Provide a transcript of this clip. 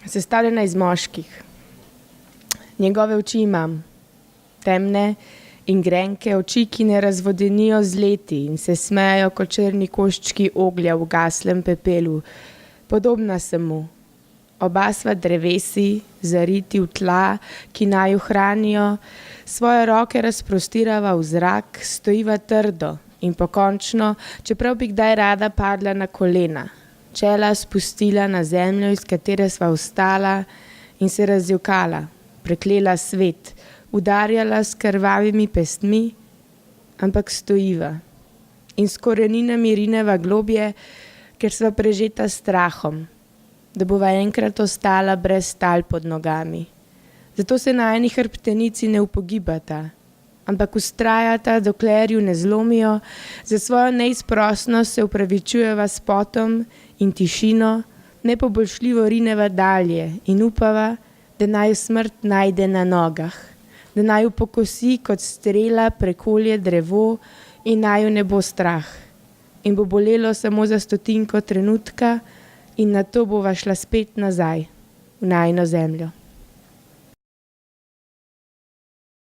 sestavljena iz moških. Njegove oči imam, temne in grenke oči, ki ne razvodenijo z leti in se smejajo kot črni koščki oglja v gaslem pepelu. Podobna sem mu. Oba sva drevesi, zariti v tla, ki naju hranijo, svoje roke razprostirava v zrak, stojiva trdo in pokončno, čeprav bi kdaj rada padla na kolena, čela spustila na zemljo, iz katere sva vstala in se razjokala, preklela svet, udarjala s krvavimi pestmi, ampak stojiva in s koreninami rineva globje, ker sva prežeta strahom, da bova enkrat ostala brez tal pod nogami. Zato se najini hrbtenici ne upogibata, ampak vztrajata, dokler ju ne zlomijo, za svojo neizprosnost se upravičujeva s potom in tišino, nepoboljšljivo rineva dalje in upava, da naju smrt najde na nogah, da naju pokosi kot strela prekolje drevo in naju ne bo strah. In bo bolelo samo za stotinko trenutka in nato bova šla spet nazaj v najino zemljo.